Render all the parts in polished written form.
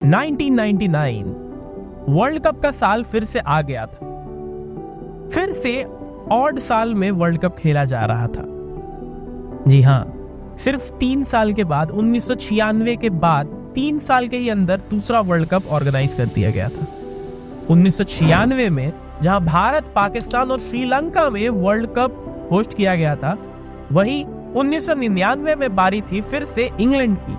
1999 world cup का साल फिर से आ गया था। फिर से ऑड साल में वर्ल्ड कप खेला जा रहा था। जी हाँ, सिर्फ 3 साल के बाद 1996 के बाद 3 साल के ही अंदर दूसरा वर्ल्ड कप ऑर्गेनाइज कर दिया गया था। 1996 में जहां भारत, पाकिस्तान और श्रीलंका में वर्ल्ड कप होस्ट किया गया था, वहीं 1999 में बारी थी फिर से इंग्लैंड की।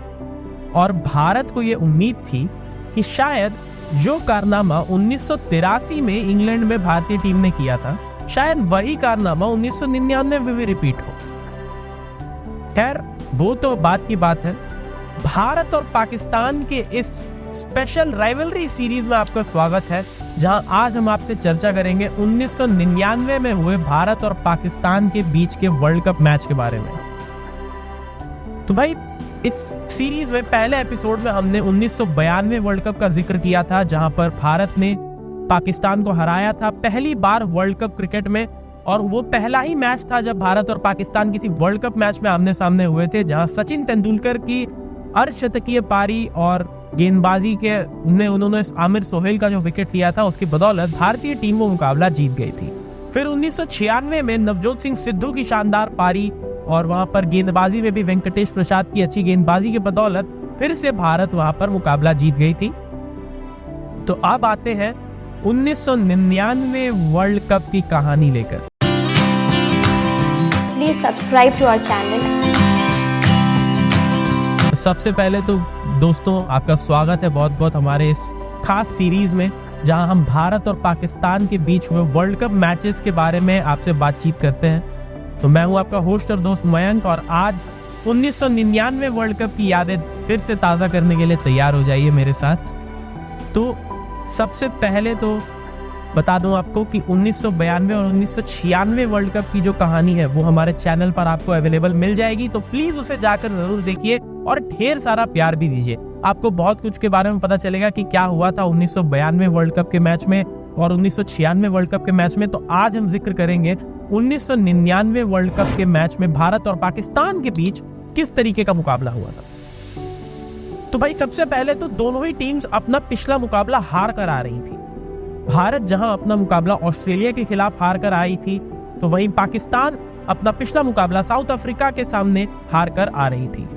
और भारत को यह उम्मीद थी कि शायद जो कारनामा 1983 में इंग्लैंड में भारतीय टीम ने किया था, शायद वही कारनामा 1999 में भी रिपीट हो। खैर, वो तो बात की बात है। भारत और पाकिस्तान के इस स्पेशल राइवलरी सीरीज में आपका स्वागत है, जहां आज हम आपसे चर्चा करेंगे 1999 में हुए भारत और पाकिस्तान के बीच के वर्ल्ड कप मैच के बारे में। तो भाई, इस सीरीज में पहले एपिसोड में हमने 1992 वर्ल्ड कप का जिक्र किया था, जहां पर भारत ने पाकिस्तान को हराया था पहली बार वर्ल्ड कप क्रिकेट में। और वो पहला ही मैच था जब भारत और पाकिस्तान किसी वर्ल्ड कप मैच में आमने सामने हुए थे, जहां सचिन तेंदुलकर की अर्धशतकीय पारी और गेंदबाजी के उन्होंने आमिर सोहेल का जो विकेट लिया था, उसकी बदौलत भारतीय टीम वो मुकाबला जीत गई थी। फिर 1996 में नवजोत सिंह सिद्धू की शानदार पारी और वहां पर गेंदबाजी में भी वेंकटेश प्रसाद की अच्छी गेंदबाजी की बदौलत फिर से भारत वहां पर मुकाबला जीत गई थी। तो अब आते हैं 1999 वर्ल्ड कप की कहानी लेकर। Please subscribe to our channel. सबसे पहले तो दोस्तों, आपका स्वागत है बहुत बहुत हमारे इस खास सीरीज में, जहां हम भारत और पाकिस्तान के बीच हुए वर्ल्ड कप मैचेस के बारे में आपसे बातचीत करते हैं। तो मैं हूं आपका होस्ट और दोस्त मयंक, और आज 1999 वर्ल्ड कप की यादें फिर से ताज़ा करने के लिए तैयार हो जाइए मेरे साथ। तो सबसे पहले तो बता दूं आपको कि 1992 और 1996 वर्ल्ड कप की जो कहानी है वो हमारे चैनल पर आपको अवेलेबल मिल जाएगी। तो प्लीज उसे जाकर जरूर देखिए और ढेर सारा प्यार भी दीजिए। आपको बहुत कुछ के बारे में पता चलेगा कि क्या हुआ था 1992 वर्ल्ड कप के मैच में और 1996 वर्ल्ड कप के मैच में। तो आज हम जिक्र करेंगे 1999 वर्ल्ड कप के मैच में भारत और पाकिस्तान के बीच किस तरीके का मुकाबला हुआ था। तो भाई, सबसे पहले तो दोनों ही टीम्स अपना पिछला मुकाबला हार कर आ रही थी। भारत जहां अपना मुकाबला ऑस्ट्रेलिया के खिलाफ हार कर आई थी, तो वहीं पाकिस्तान अपना पिछला मुकाबला साउथ अफ्रीका के सामने हार कर आ रही थी।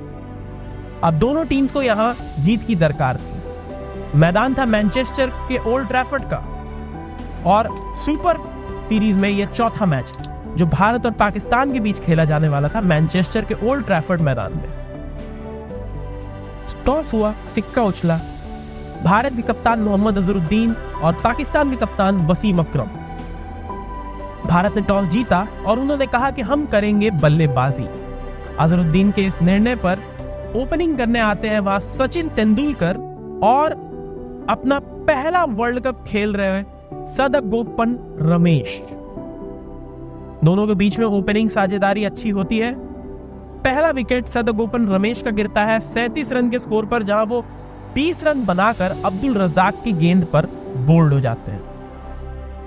अब दोनों टीम्स को यहां जीत की दरकार थी। मैदान था मैनचेस्टर के ओल्ड ट्रैफर्ड का, और सुपर सीरीज में यह चौथा मैच था जो भारत और पाकिस्तान के बीच खेला जाने वाला था मैनचेस्टर के ओल्ड ट्रैफर्ड मैदान में। टॉस हुआ, सिक्का उछला। भारत के कप्तान मोहम्मद अजहरुद्दीन और पाकिस्तान के कप्तान वसीम अकरम। भारत ने टॉस जीता और उन्होंने कहा कि हम करेंगे बल्लेबाजी। अजहरुद्दीन के इस निर्णय पर ओपनिंग करने आते हैं वहां सचिन तेंदुलकर और अपना पहला वर्ल्ड कप खेल रहे सदगोपन रमेश। दोनों के बीच में ओपनिंग साझेदारी अच्छी होती है। पहला विकेट सदगोपन रमेश का गिरता है 37 रन के स्कोर पर, जहां वो 20 रन बनाकर अब्दुल रजाक की गेंद पर बोल्ड हो जाते हैं।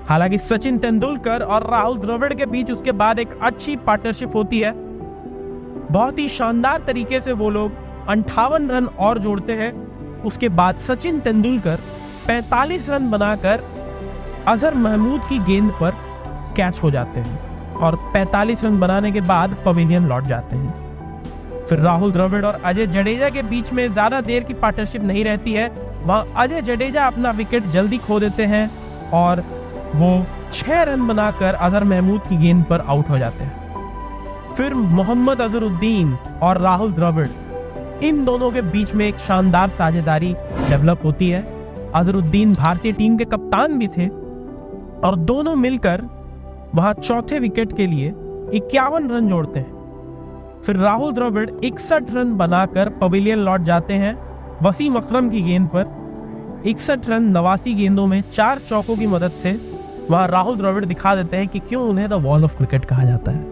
हालांकि सचिन तेंदुलकर और राहुल द्रविड़ के बीच उसके बाद एक अच्छी पार्टनरशिप होती है। बहुत ही शानदार तरीके से वो लोग 58 रन और जोड़ते हैं। उसके बाद सचिन तेंदुलकर 45 रन बनाकर अजहर महमूद की गेंद पर कैच हो जाते हैं और 45 रन बनाने के बाद पवेलियन लौट जाते हैं। फिर राहुल द्रविड़ और अजय जडेजा के बीच में ज्यादा देर की पार्टनरशिप नहीं रहती है। वहां अजय जडेजा अपना विकेट जल्दी खो देते हैं और वो 6 रन बनाकर अजहर महमूद की गेंद पर आउट हो जाते हैं। फिर मोहम्मद अजहरुद्दीन और राहुल द्रविड़, इन दोनों के बीच में एक शानदार साझेदारी डेवलप होती है। अजहरुद्दीन भारतीय टीम के कप्तान भी थे और दोनों मिलकर वहां चौथे विकेट के लिए 51 रन जोड़ते हैं। फिर राहुल द्रविड़ 61 रन बनाकर पवेलियन लौट जाते हैं वसीम अकरम की गेंद पर। 61 रन 89 गेंदों में 4 चौकों की मदद से वहां राहुल द्रविड़ दिखा देते हैं कि क्यों उन्हें द वॉल ऑफ क्रिकेट कहा जाता है।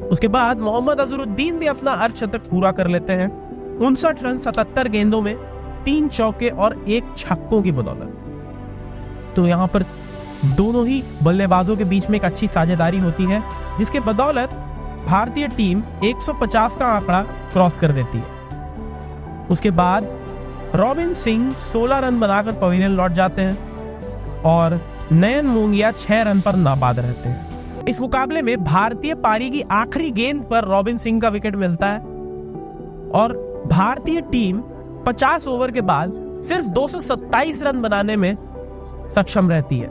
उसके बाद मोहम्मद अजहरुद्दीन भी अपना अर्धशतक पूरा कर लेते हैं 59 रन 77 गेंदों में 3 चौके और 1 छक्कों की बदौलत। तो यहाँ पर दोनों ही बल्लेबाजों के बीच में एक अच्छी साझेदारी होती है, जिसके बदौलत भारतीय टीम 150 का आंकड़ा क्रॉस कर देती है। उसके बाद रॉबिन सिंह 16 रन बनाकर पवेलियन लौट जाते हैं और नयन मोंगिया 6 रन पर नाबाद रहते हैं। इस मुकाबले में भारतीय पारी की आखिरी गेंद पर रॉबिन सिंह का विकेट मिलता है और भारतीय टीम 50 ओवर के बाद सिर्फ 227 रन बनाने में सक्षम रहती है।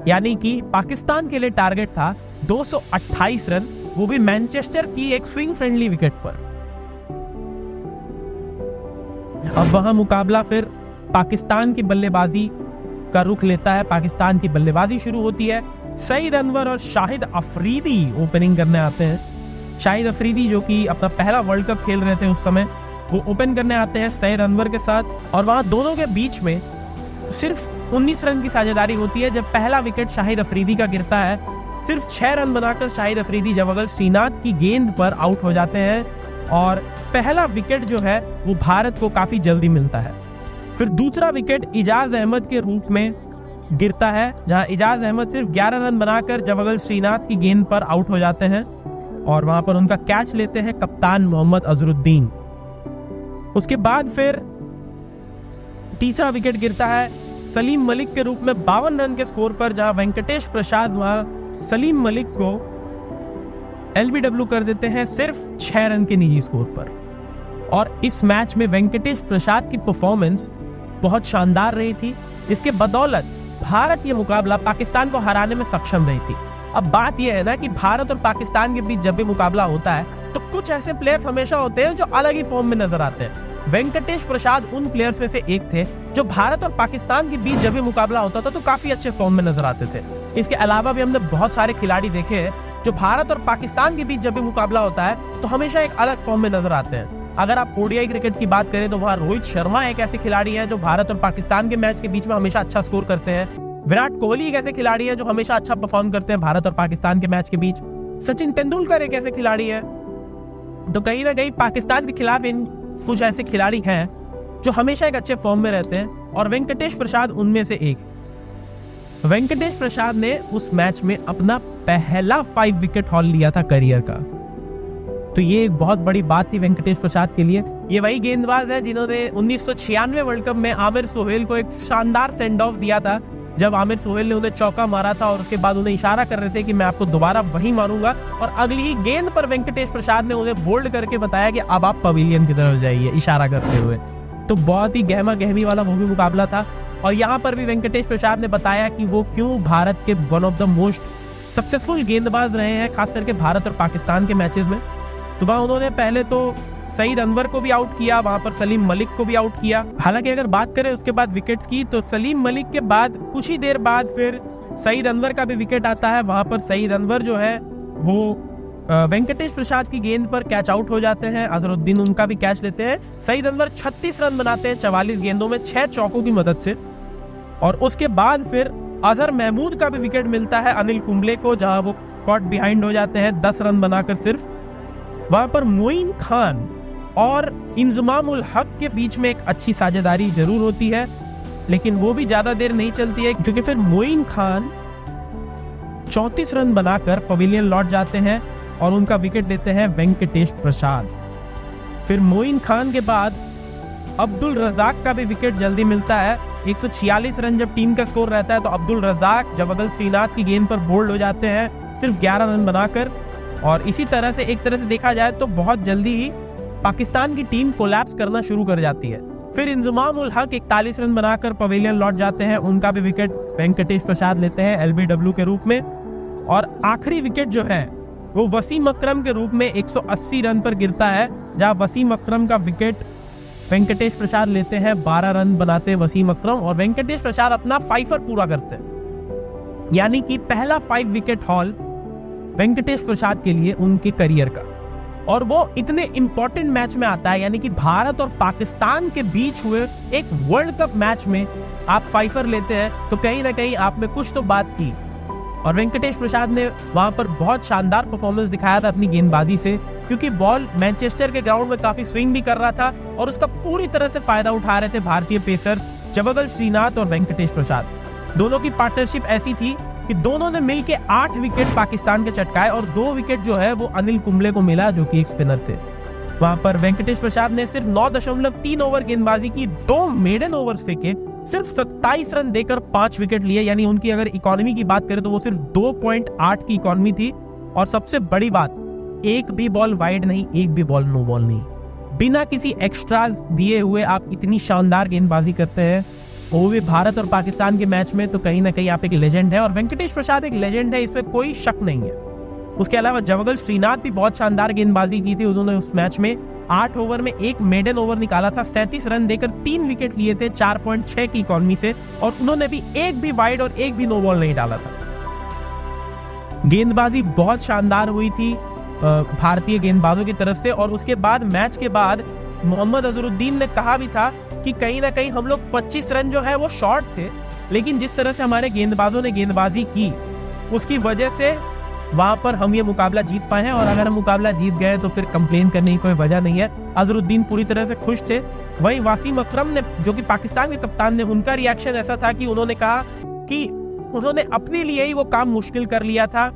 यानी कि पाकिस्तान के लिए टारगेट था 228 रन, वो भी मैनचेस्टर की एक स्विंग फ्रेंडली विकेट पर। अब वहां मुकाबला फिर पाकिस्तान की बल्लेबाजी का रुख लेता है। पाकिस्तान की बल्लेबाजी शुरू होती है। सईद अनवर और शाहिद अफरीदी ओपनिंग करने आते हैं। शाहिद अफरीदी जो कि अपना पहला वर्ल्ड कप खेल रहे थे उस समय, वो ओपन करने आते हैं सईद अनवर के साथ और वहां दोनों के बीच में सिर्फ 19 रन की साझेदारी होती है। जब पहला विकेट शाहिद अफरीदी का गिरता है, सिर्फ 6 रन बनाकर शाहिद अफरीदी जवागल श्रीनाथ की गेंद पर आउट हो जाते हैं और पहला विकेट जो है वो भारत को काफी जल्दी मिलता है। फिर दूसरा विकेट इजाज अहमद के रूप में गिरता है, जहां इजाज अहमद सिर्फ 11 रन बनाकर जवागल श्रीनाथ की गेंद पर आउट हो जाते हैं और वहां पर उनका कैच लेते हैं कप्तान मोहम्मद अजरुद्दीन। उसके बाद फिर तीसरा विकेट गिरता है सलीम मलिक के रूप में 52 रन के स्कोर पर, जहां वेंकटेश प्रसाद वहां सलीम मलिक को एलबीडब्ल्यू कर देते हैं सिर्फ 6 रन के निजी स्कोर पर। और इस मैच में वेंकटेश प्रसाद की परफॉर्मेंस बहुत शानदार रही थी, जिसके बदौलत भारत ये मुकाबला पाकिस्तान को हराने में सक्षम रही थी। अब बात यह है ना कि भारत और पाकिस्तान के बीच जब भी मुकाबला होता है तो कुछ ऐसे प्लेयर्स हमेशा होते हैं जो अलग ही फॉर्म में नजर आते हैं। वेंकटेश प्रसाद उन प्लेयर्स में से एक थे जो भारत और पाकिस्तान के बीच जब भी मुकाबला होता था तो काफी अच्छे फॉर्म में नजर आते थे। इसके अलावा भी हमने बहुत सारे खिलाड़ी देखे हैं जो भारत और पाकिस्तान के बीच जब भी मुकाबला होता है तो हमेशा एक अलग फॉर्म में नजर आते हैं। अगर आप ओडीआई क्रिकेट की बात करें तो वहां रोहित शर्मा एक ऐसे खिलाड़ी हैं जो भारत और पाकिस्तान के मैच के बीच में हमेशा अच्छा स्कोर करते हैं। विराट कोहली एक ऐसे खिलाड़ी है जो हमेशा अच्छा परफॉर्म करते हैं भारत और पाकिस्तान के मैच के बीच। सचिन तेंदुलकर एक ऐसे खिलाड़ी है। तो कहीं ना कहीं पाकिस्तान के खिलाफ इन कुछ ऐसे खिलाड़ी हैं जो हमेशा एक अच्छे फॉर्म में रहते हैं और वेंकटेश प्रसाद उनमें से एक। वेंकटेश प्रसाद ने उस मैच में अपना पहला 5 विकेट हॉल लिया था करियर का, तो ये एक बहुत बड़ी बात थी वेंकटेश प्रसाद के लिए। ये वही गेंदबाज है जिन्होंने 1996 वर्ल्ड कप में आमिर सोहेल को एक शानदार सेंड ऑफ दिया था, जब आमिर सोहेल ने उन्हें चौका मारा था और उसके बाद उन्हें इशारा कर रहे थे कि मैं आपको दोबारा वही मारूंगा, और अगली ही गेंद पर वेंकटेश प्रसाद ने उन्हें बोल्ड करके बताया कि अब आप पवेलियन की तरफ जाइए, इशारा करते हुए। तो बहुत ही गहमा गहमी वाला वो भी मुकाबला था। और यहाँ पर भी वेंकटेश प्रसाद ने बताया कि वो क्यों भारत के one of the most successful गेंदबाज रहे हैं, खास करके भारत और पाकिस्तान के मैचेस में। तो वहाँ उन्होंने पहले तो सईद अनवर को भी आउट किया, वहां पर सलीम मलिक को भी आउट किया। हालांकि अगर बात करें उसके बाद विकेट्स की तो सलीम मलिक के बाद कुछ ही देर बाद फिर सईद अनवर का भी विकेट आता है। वहां पर सईद अनवर जो है वो वेंकटेश प्रसाद की गेंद पर कैच आउट हो जाते हैं, अजरुद्दीन उनका भी कैच लेते हैं। सईद अनवर 36 रन बनाते हैं 44 गेंदों में 6 चौकों की मदद से। और उसके बाद फिर अजहर महमूद का भी विकेट मिलता है अनिल कुंबले को, जहां वो कॉट बिहाइंड हो जाते हैं 10 रन बनाकर सिर्फ। वहां पर मोइन खान और इंजमाम उल हक के बीच में एक अच्छी साझेदारी जरूर होती है, लेकिन वो भी ज्यादा देर नहीं चलती है, क्योंकि फिर मोइन खान 34 रन बनाकर पवेलियन लौट जाते हैं और उनका विकेट लेते हैं वेंकटेश प्रसाद। फिर मोइन खान के बाद अब्दुल रजाक का भी विकेट जल्दी मिलता है। 146 रन जब टीम का स्कोर रहता है तो अब्दुल रजाक जवागल श्रीनाथ की गेंद पर बोल्ड हो जाते हैं सिर्फ 11 रन बनाकर। और इसी तरह से एक तरह से देखा जाए तो बहुत जल्दी ही पाकिस्तान की टीम कोलैप्स करना शुरू कर जाती है। फिर इंजमाम उल हक 41 रन बनाकर पवेलियन लौट जाते हैं, उनका भी विकेट वेंकटेश प्रसाद लेते हैं एलबीडब्ल्यू के रूप में। और आखिरी विकेट जो है वो वसीम अकरम के रूप में 180 रन पर गिरता है, जहां वसीम अकरम का विकेट वेंकटेश प्रसाद लेते हैं। 12 रन बनाते हैं वसीम अकरम और वेंकटेश प्रसाद अपना 5 पूरा करते हैं, यानी कि पहला 5 विकेट हॉल वेंकटेश प्रसाद के लिए उनके करियर का। और वो इतने इंपॉर्टेंट मैच में आता है, यानी कि भारत और पाकिस्तान के बीच हुए एक वर्ल्ड कप मैच में आप 5 लेते हैं, तो कहीं ना कहीं आप में कुछ तो बात थी। और वेंकटेश प्रसाद ने वहां पर बहुत शानदार परफॉर्मेंस दिखाया था अपनी गेंदबाजी से, क्योंकि बॉल मैनचेस्टर के ग्राउंड में काफी स्विंग भी कर रहा था और उसका पूरी तरह से फायदा उठा रहे थे भारतीय पेसर्स जवागल श्रीनाथ और वेंकटेश प्रसाद। दोनों की पार्टनरशिप ऐसी थी कि दोनों ने मिलकर 8 विकेट पाकिस्तान के चटकाए और 2 विकेट जो है वो अनिल कुंबले को मिला, जो कि एक स्पिनर थे। वहां पर वेंकटेश प्रसाद ने सिर्फ 9.3 ओवर गेंदबाजी की, 2 मेडन ओवर्स फेंके, सिर्फ 27 रन देकर 5 विकेट लिए। यानी उनकी अगर इकोनॉमी की बात करें तो वो सिर्फ 2.8 की इकोनॉमी थी। और सबसे बड़ी बात, एक भी बॉल वाइड नहीं, एक भी बॉल नो बॉल नहीं। बिना किसी एक्स्ट्रा दिए हुए आप इतनी शानदार गेंदबाजी करते हैं, वो भी भारत और पाकिस्तान के मैच में, तो कहीं ना कहीं आप एक लेजेंड है। और वेंकटेश प्रसाद एक लेजेंड है, इसमें कोई शक नहीं है। उसके अलावा जवागल श्रीनाथ भी बहुत शानदार गेंदबाजी की थी। उन्होंने उस मैच में 8 ओवर में एक मेडन ओवर निकाला था, 37 रन देकर 3 विकेट लिए थे 4.6 की इकोनॉमी से। और उन्होंने भी एक भी वाइड और एक भी नो बॉल नहीं डाला था। गेंदबाजी बहुत शानदार हुई थी भारतीय गेंदबाजों की तरफ से। और उसके बाद मैच के बाद मोहम्मद अजहरुद्दीन ने कहा भी था कि कहीं ना कहीं हम लोग 25 रन जो है वो शॉर्ट थे, लेकिन जिस तरह से हमारे गेंदबाजों ने गेंदबाजी की उसकी वजह से वहां पर हम ये मुकाबला जीत पाए हैं। और अगर हम मुकाबला जीत गए तो फिर कंप्लेन करने की कोई वजह नहीं है। अजहरुद्दीन पूरी तरह से खुश थे। वहीं वासीम अकरम ने, जो कि पाकिस्तान के कप्तान ने, उनका रिएक्शन ऐसा था कि उन्होंने कहा कि उन्होंने अपने लिए ही वो काम मुश्किल कर लिया था।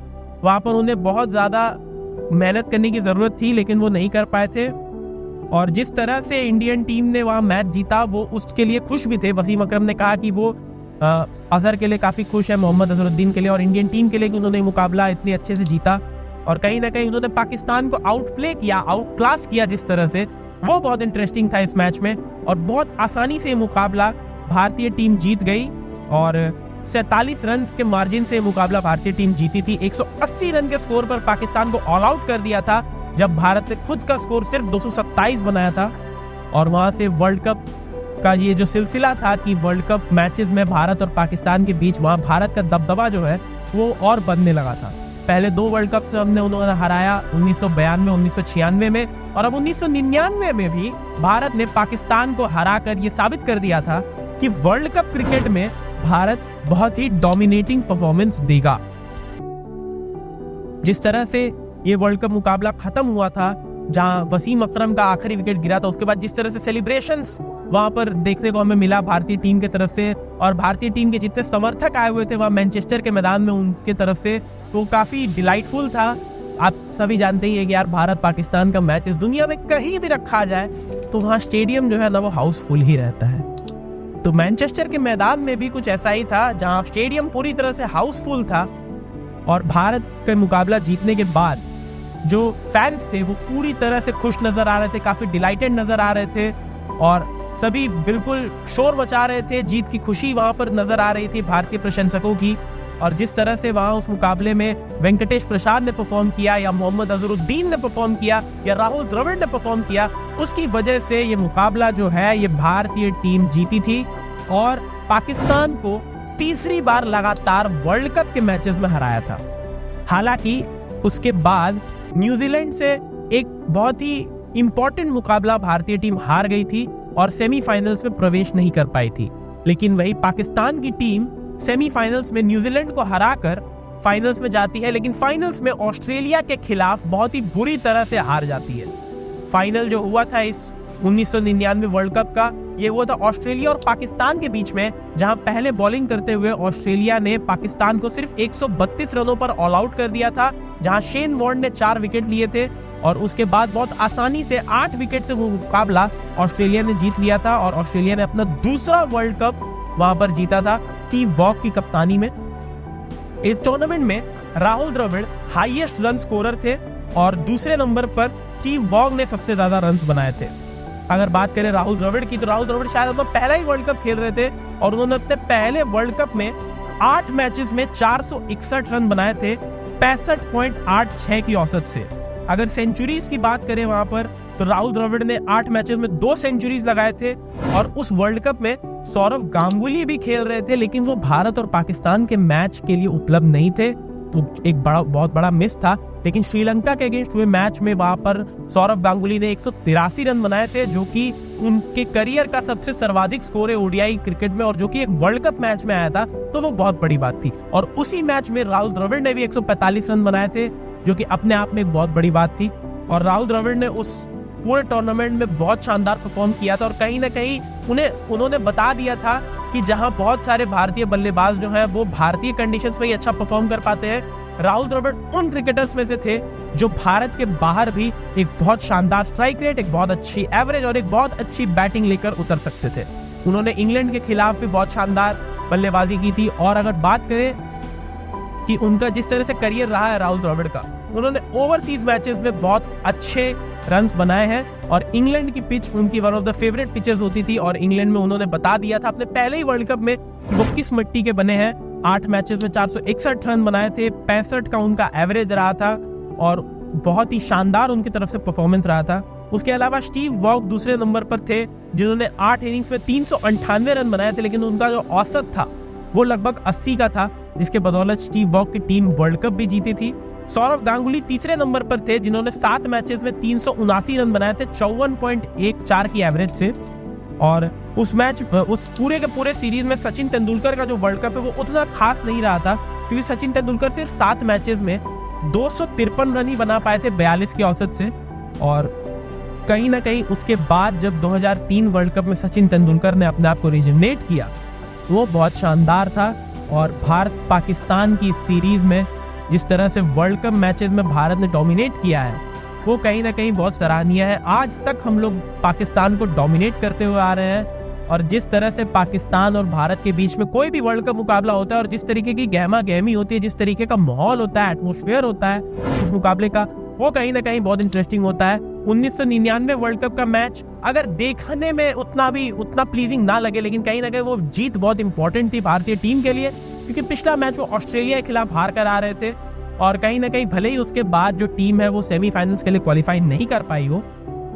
वहां पर उन्हें बहुत ज्यादा मेहनत करने की जरूरत थी, लेकिन वो नहीं कर पाए थे। और जिस तरह से इंडियन टीम ने वहां मैच जीता, वो उसके लिए खुश भी थे। वसीम अकरम ने कहा कि वो अजहर के लिए काफी खुश है, मोहम्मद अजहरुद्दीन के लिए और इंडियन टीम के लिए कि उन्होंने मुकाबला इतने अच्छे से जीता। और कहीं ना कहीं उन्होंने पाकिस्तान को आउट प्ले किया, आउट क्लास किया जिस तरह से, वो बहुत इंटरेस्टिंग था इस मैच में। और बहुत आसानी से मुकाबला भारतीय टीम जीत गई और 47 रन के मार्जिन से मुकाबला भारतीय टीम जीती थी। 180 रन के स्कोर पर पाकिस्तान को ऑल आउट कर दिया था, जब भारत ने खुद का स्कोर सिर्फ 227 बनाया था। और वहां से वर्ल्ड कप का ये जो सिलसिला था कि वर्ल्ड कप मैचेस में भारत और पाकिस्तान के बीच, वहां भारत का दबदबा जो है वो और बढ़ने लगा था। पहले 2 वर्ल्ड कप से उन्होंने हराया, 1992, 1996 में, और अब 1999 में भी भारत ने पाकिस्तान को हराकर ये साबित कर दिया था कि वर्ल्ड कप क्रिकेट में भारत बहुत ही डोमिनेटिंग परफॉर्मेंस देगा। जिस तरह से ये वर्ल्ड कप मुकाबला खत्म हुआ था, जहां वसीम अकरम का आखिरी विकेट गिरा था, उसके बाद जिस तरह से सेलिब्रेशंस वहां पर देखने को हमें मिला भारतीय टीम की तरफ से, और भारतीय टीम के जितने समर्थक आए हुए थे वहां मैनचेस्टर के मैदान में उनके तरफ से, तो काफी डिलाइटफुल था। आप सभी जानते ही है कि यार भारत पाकिस्तान का मैच इस दुनिया में कहीं भी रखा जाए तो वहां स्टेडियम जो है ना वो हाउसफुल ही रहता है। तो मैनचेस्टर के मैदान में भी कुछ ऐसा ही था, जहां स्टेडियम पूरी तरह से हाउसफुल था। और भारत का मुकाबला जीतने के बाद जो फैंस थे वो पूरी तरह से खुश नजर आ रहे थे, काफी डिलाइटेड नजर आ रहे थे और सभी बिल्कुल शोर मचा रहे थे। जीत की खुशी वहां पर नजर आ रही थी भारतीय प्रशंसकों की। और जिस तरह से वहां उस मुकाबले में वेंकटेश प्रसाद ने परफॉर्म किया, या मोहम्मद अजहरुद्दीन ने परफॉर्म किया, या राहुल द्रविड़ ने परफॉर्म किया, उसकी वजह से ये मुकाबला जो है ये भारतीय टीम जीती थी और पाकिस्तान को तीसरी बार लगातार वर्ल्ड कप के मैचेस में हराया था। हालांकि उसके बाद न्यूजीलैंड से एक बहुत ही इंपॉर्टेंट मुकाबला भारतीय टीम हार गई थी और सेमीफाइनल्स में प्रवेश नहीं कर पाई थी। लेकिन वही पाकिस्तान की टीम सेमीफाइनल्स में न्यूजीलैंड को हराकर फाइनल्स में जाती है, लेकिन फाइनल्स में ऑस्ट्रेलिया के खिलाफ बहुत ही बुरी तरह से हार जाती है। फाइनल जो हुआ था इस 1999 वर्ल्ड कप का, ये हुआ था ऑस्ट्रेलिया और पाकिस्तान के बीच में, जहां पहले बॉलिंग करते हुए ऑस्ट्रेलिया ने पाकिस्तान को सिर्फ 132 रनों पर ऑल आउट कर दिया था, जहां शेन वॉर्न ने 4 विकेट लिए थे और उसके बाद बहुत आसानी से 8 विकेट से वो मुकाबला ऑस्ट्रेलिया ने जीत लिया था और ऑस्ट्रेलिया ने अपना दूसरा वर्ल्ड कप वहां पर जीता था स्टीव वॉग की कप्तानी में। इस टूर्नामेंट में Rahul Dravid highest run scorer थे और दूसरे नंबर पर स्टीव वॉग ने सबसे ज्यादा रन बनाए थे। अगर बात करें राहुल द्रविड़ की, तो राहुल द्रविड़ शायद अपना पहला ही वर्ल्ड कप खेल रहे थे और उन्होंने अपने पहले वर्ल्ड कप में 8 मैचेस में 461 रन बनाए थे 65.86 की औसत से। अगर सेंचुरीज की बात करें वहां पर, तो राहुल द्रविड़ ने 8 मैचेस में 2 सेंचुरीज लगाए थे और उस वर्ल्ड कप में सौरव गांगुली भी खेल रहे थे, लेकिन वो भारत और पाकिस्तान के मैच के लिए उपलब्ध नहीं थे, तो एक बहुत बड़ा मिस था। लेकिन श्रीलंका के अगेंस्ट हुए मैच में वहां पर सौरव गांगुली ने 183 रन बनाए थे, जो कि उनके करियर का सबसे सर्वाधिक स्कोर है ओडीआई क्रिकेट में, और जो कि एक वर्ल्ड कप मैच में आया था, तो वो बहुत बड़ी बात थी। और उसी मैच में राहुल द्रविड़ ने भी 145 रन बनाए थे, जो कि अपने आप में एक बहुत बड़ी बात थी। और राहुल द्रविड़ ने उस पूरे टूर्नामेंट में बहुत शानदार परफॉर्म किया था और कहीं ना कहीं उन्होंने बता दिया था कि जहां बहुत सारे भारतीय बल्लेबाज जो हैं वो भारतीय कंडीशंस में ही अच्छा परफॉर्म कर पाते हैं, राहुल द्रविड़ उन क्रिकेटर्स में से थे जो भारत के बाहर भी एक बहुत शानदार स्ट्राइक रेट, एक बहुत अच्छी एवरेज और एक बहुत अच्छी बैटिंग लेकर उतर सकते थे। उन्होंने इंग्लैंड के खिलाफ भी बहुत शानदार बल्लेबाजी की थी। और अगर बात करें कि उनका जिस तरह से करियर रहा है राहुल द्रविड़ का, उन्होंने ओवरसीज मैचेस में बहुत अच्छे रन्स बनाए हैं और इंग्लैंड की पिच उनकी one of the favourite pitches होती थी। और इंग्लैंड में उन्होंने बता दिया था अपने पहले ही वर्ल्ड कप में वो किस मिट्टी के बने हैं। 8 मैचेस में 461 रन बनाए थे, 65 का उनका एवरेज रहा था और बहुत ही शानदार उनकी तरफ से परफॉर्मेंस रहा था। उसके अलावा स्टीव वॉक दूसरे नंबर पर थे जिन्होंने 8 इनिंग्स में 398 रन बनाए थे, लेकिन उनका जो औसत था वो लगभग 80 का था, जिसके बदौलत स्टीव वॉक की टीम वर्ल्ड कप भी जीती थी। सौरव गांगुली तीसरे नंबर पर थे जिन्होंने 7 मैचेस में 379 रन बनाए थे 54.14 की एवरेज से। और उस पूरे के पूरे सीरीज में सचिन तेंदुलकर का जो वर्ल्ड कप है वो उतना खास नहीं रहा था, क्योंकि सचिन तेंदुलकर सिर्फ 7 मैचेस में 253 रन ही बना पाए थे 42 के औसत से। और कहीं ना कहीं उसके बाद जब 2003 वर्ल्ड कप में सचिन तेंदुलकर ने अपने आप को रिजुविनेट किया, वो बहुत शानदार था। और भारत पाकिस्तान की सीरीज में जिस तरह से वर्ल्ड कप मैचेस में भारत ने डोमिनेट किया है वो कहीं ना कहीं बहुत सराहनीय है। आज तक हम लोग पाकिस्तान को डोमिनेट करते हुए आ रहे हैं और जिस तरह से पाकिस्तान और भारत के बीच में कोई भी वर्ल्ड कप मुकाबला होता है और जिस तरीके की गहमा गहमी होती है, जिस तरीके का माहौल होता है, एटमॉस्फेयर होता है उस मुकाबले का, वो कहीं ना कहीं बहुत इंटरेस्टिंग होता है। 1999 वर्ल्ड कप का मैच अगर देखने में उतना प्लीजिंग ना लगे, लेकिन कहीं ना कहीं वो जीत बहुत इंपॉर्टेंट थी भारतीय टीम के लिए, क्योंकि पिछला मैच वो ऑस्ट्रेलिया के खिलाफ हार कर आ रहे थे और कहीं ना कहीं भले ही उसके बाद जो टीम है वो सेमीफाइनल्स के लिए क्वालिफाई नहीं कर पाई हो,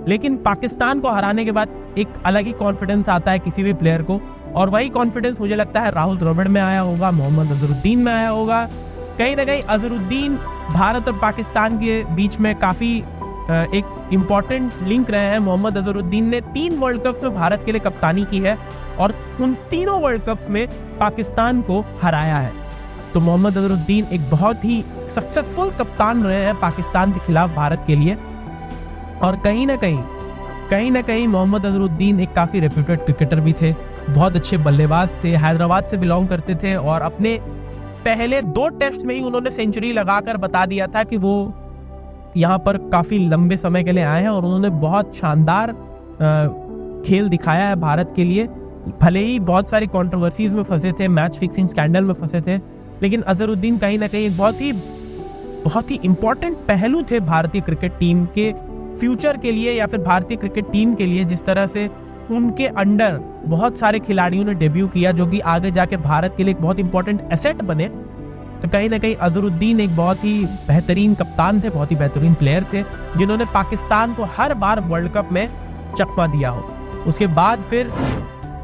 लेकिन पाकिस्तान को हराने के बाद एक अलग ही कॉन्फिडेंस आता है किसी भी प्लेयर को। और वही कॉन्फिडेंस मुझे लगता है राहुल द्रविड़ में आया होगा, मोहम्मद अजहरुद्दीन में आया होगा। कहीं ना कहीं अजहरुद्दीन भारत और पाकिस्तान के बीच में काफी एक इम्पॉर्टेंट लिंक रहे हैं। मोहम्मद अजहरुद्दीन ने 3 वर्ल्ड कप्स में भारत के लिए कप्तानी की है और उन तीनों वर्ल्ड कप्स में पाकिस्तान को हराया है। तो मोहम्मद अजहरुद्दीन एक बहुत ही सक्सेसफुल कप्तान रहे हैं पाकिस्तान के खिलाफ भारत के लिए। और कहीं ना कहीं मोहम्मद अजहरुद्दीन एक काफी रेप्यूटेड क्रिकेटर भी थे, बहुत अच्छे बल्लेबाज थे, हैदराबाद से बिलोंग करते थे और अपने पहले 2 टेस्ट में ही उन्होंने सेंचुरी लगाकर बता दिया था कि वो यहाँ पर काफी लंबे समय के लिए आए हैं और उन्होंने बहुत शानदार खेल दिखाया है भारत के लिए। भले ही बहुत सारी कंट्रोवर्सीज में फंसे थे, मैच फिक्सिंग स्कैंडल में फंसे थे, लेकिन अजहरुद्दीन कहीं ना कहीं एक बहुत ही इंपॉर्टेंट पहलू थे भारतीय क्रिकेट टीम के फ्यूचर के लिए या फिर भारतीय क्रिकेट टीम के लिए। जिस तरह से उनके अंडर बहुत सारे खिलाड़ियों ने डेब्यू किया जो कि आगे जाके भारत के लिए एक बहुत इंपॉर्टेंट एसेट बने। तो कहीं ना कहीं अजहरुद्दीन एक बहुत ही बेहतरीन कप्तान थे, बहुत ही बेहतरीन प्लेयर थे, जिन्होंने पाकिस्तान को हर बार वर्ल्ड कप में चकमा दिया हो। उसके बाद फिर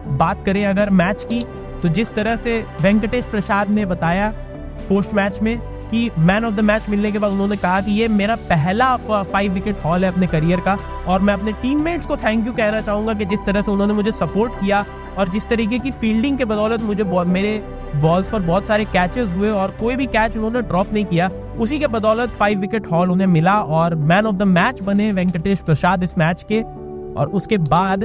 बात करें अगर मैच की, तो जिस तरह से वेंकटेश प्रसाद ने बताया पोस्ट मैच में कि मैन ऑफ द मैच मिलने के बाद उन्होंने कहा कि ये मेरा पहला 5 विकेट हॉल है अपने करियर का और मैं अपने टीममेट्स को थैंक यू कहना चाहूंगा कि जिस तरह से उन्होंने मुझे सपोर्ट किया और जिस तरीके की फील्डिंग के बदौलत मुझे मेरे बॉल्स पर बहुत सारे कैचेस हुए और कोई भी कैच उन्होंने ड्रॉप नहीं किया, उसी के बदौलत 5 विकेट हॉल उन्हें मिला और मैन ऑफ द मैच बने वेंकटेश प्रसाद इस मैच के। और उसके बाद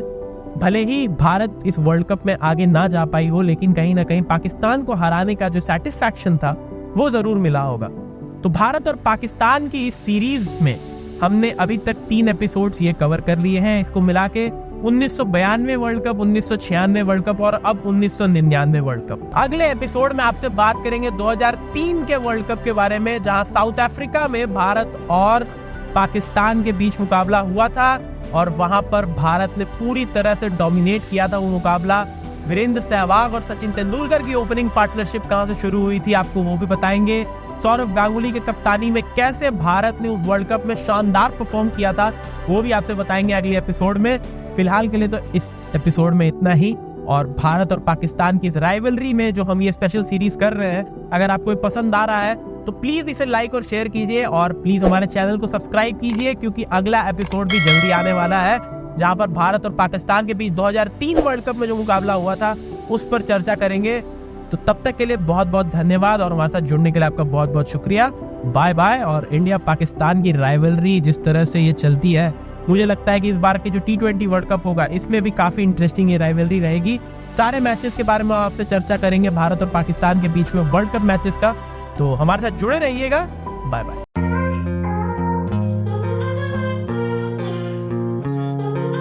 भले ही भारत इस वर्ल्ड कप में आगे ना जा पाई हो, लेकिन कहीं ना कहीं पाकिस्तान को हराने का जो सेटिस्फैक्शन था वो जरूर मिला होगा। तो भारत और पाकिस्तान की इस सीरीज में हमने अभी तक 3 एपिसोड्स ये कवर कर लिए हैं। इसको मिला के 1992 वर्ल्ड कप, 1996 वर्ल्ड कप और अब 1999 वर्ल्ड कप। अगले एपिसोड में आपसे बात करेंगे 2003 के वर्ल्ड कप के बारे में, जहां साउथ अफ्रीका में भारत और पाकिस्तान के बीच मुकाबला हुआ था और वहां पर भारत ने पूरी तरह से डोमिनेट किया था वो मुकाबला। वीरेंद्र सहवाग और सचिन तेंदुलकर की ओपनिंग पार्टनरशिप कहां से शुरू हुई थी आपको वो भी बताएंगे। सौरव गांगुली के कप्तानी में कैसे भारत ने उस वर्ल्ड कप में शानदार परफॉर्म किया था वो भी आपसे बताएंगे अगले एपिसोड में। फिलहाल के लिए तो इस एपिसोड में इतना ही। और भारत और पाकिस्तान की इस राइवलरी में जो हम ये स्पेशल सीरीज कर रहे हैं, अगर आपको पसंद आ रहा है तो प्लीज इसे लाइक और शेयर कीजिए और प्लीज हमारे चैनल को सब्सक्राइब कीजिए, क्योंकि अगला एपिसोड भी जल्दी आने वाला है जहां पर भारत और पाकिस्तान के बीच 2003 वर्ल्ड कप में जो मुकाबला हुआ था उस पर चर्चा करेंगे। तो तब तक के लिए बहुत बहुत धन्यवाद और हमारे साथ जुड़ने के लिए आपका बहुत बहुत शुक्रिया। Bye bye. और इंडिया पाकिस्तान की राइवलरी जिस तरह से ये चलती है, मुझे लगता है कि इस बार की जो T20 वर्ल्ड कप होगा इसमें भी काफी इंटरेस्टिंग ये राइवलरी रहेगी। सारे मैचेस के बारे में आपसे चर्चा करेंगे भारत और पाकिस्तान के बीच में वर्ल्ड कप मैचेस का। तो हमारे साथ जुड़े रहिएगा। Bye bye.